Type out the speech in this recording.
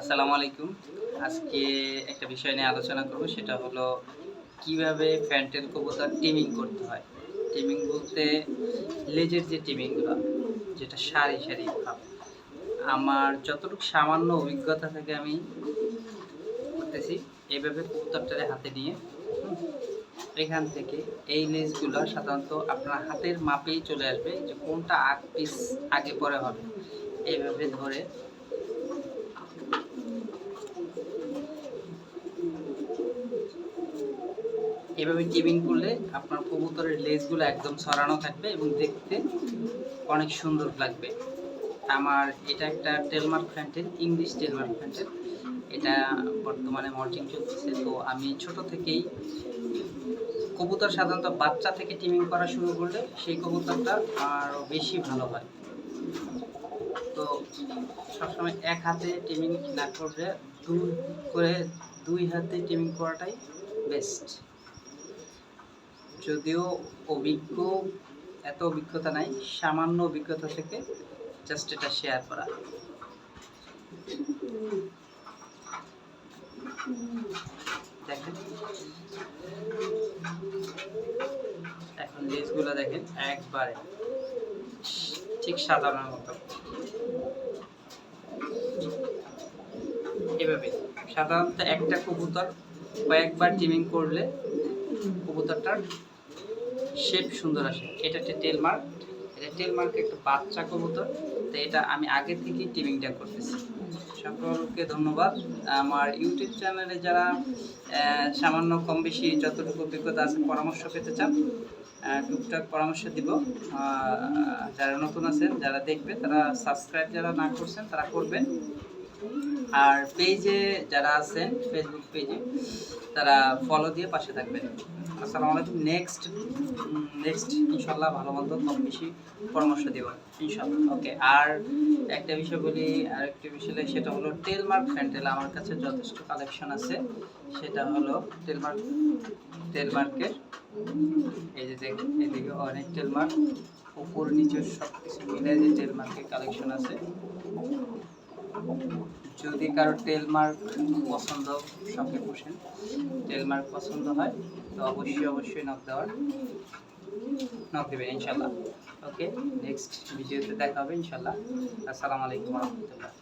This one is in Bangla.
আসসালামু আলাইকুম। আজকে একটা বিষয় নিয়ে আলোচনা করব, সেটা হলো কিভাবে ফ্যান্টেল কবুতর টিমিং করতে হয়। টিমিং বলতে লেজের যে টিমিংগুলা, যেটা সারি, সারি ভাব। আমার যতটুকু সামান্য অভিজ্ঞতা থেকে আমি করতেছি, এভাবে কবুতরটারে হাতে নিয়ে এখান থেকে এই লেজগুলো সাধারণত আপনার হাতের মাপেই চলে আসবে, যে কোনটা পিস আগে পরে হবে। এইভাবে ধরে এভাবে টিমিং করলে আপনার কবুতরের লেজগুলো একদম ছড়ানো থাকবে এবং দেখতে অনেক সুন্দর লাগবে। আমার এটা একটা টেলমার্ক ফ্যান্টেল, ইংলিশ টেলমার্ক ফ্যান্টেল। এটা বর্তমানে মল্টিং চলতেছে। তো আমি ছোট থেকেই কবুতর সাধারণত বাচ্চা থেকে টিমিং করা শুরু করলে সেই কবুতরটা আরও বেশি ভালো হয়। তো সবসময় এক হাতে টিমিং না করলে দুই হাতে টিমিং করাটাই বেস্ট। যদিও এত অভিজ্ঞতা নাই, সামান্য অভিজ্ঞতা থেকে জাস্ট এটা শেয়ার করা। দেখেন, এখন লেজগুলো দেখেন একবারে ঠিক সাধারণ মতো। এভাবে সাধারণত একটা কবুতর কয়েকবার টিমিং করলে কবুতরটার শেপ সুন্দর আসে। এটা একটা টেলমার্ক, এটা টেলমার্ক একটা বাচ্চা কবুতর। তো এটা আমি আগে থেকেই টিমিংটা করতেছি। সকলকে ধন্যবাদ। আমার ইউটিউব চ্যানেলে যারা সামান্য কম বেশি যতটুকু অভিজ্ঞতা আছে পরামর্শ পেতে চান, টুকটাক পরামর্শ দিব। যারা নতুন আছেন, যারা দেখবে, তারা সাবস্ক্রাইব যারা না করছেন তারা করবেন। আর পেজে যারা আছেন, ফেসবুক পেজে, তারা ফলো দিয়ে পাশে থাকবেন। আসসালামু আলাইকুম। নেক্সট ইনশাল্লাহ ভালো মন্দ কম বেশি পরামর্শ দেব ইনশাল্লাহ। ওকে। আর একটা বিষয় বলি, আরেকটা বিষয়, সেটা হলো টেলমার্ক ফ্যান্টেল আমার কাছে যথেষ্ট কালেকশন আছে। সেটা হলো টেলমার্কের এই যে দেখুন, এদিকে অনেক টেলমার্ক, উপর নিচে সব কিছু মিলে যে টেলমার্কের কালেকশন আছে। যদি কারো টেলমার্ক পছন্দ, শখে বসেন, টেলমার্ক পছন্দ হয়, তো অবশ্যই নক দেবেন ইনশাল্লাহ। ওকে, নেক্সট ভিডিওতে দেখা হবে ইনশাল্লাহ। আসসালামু আলাইকুম ওয়া রাহমাতুল্লাহ।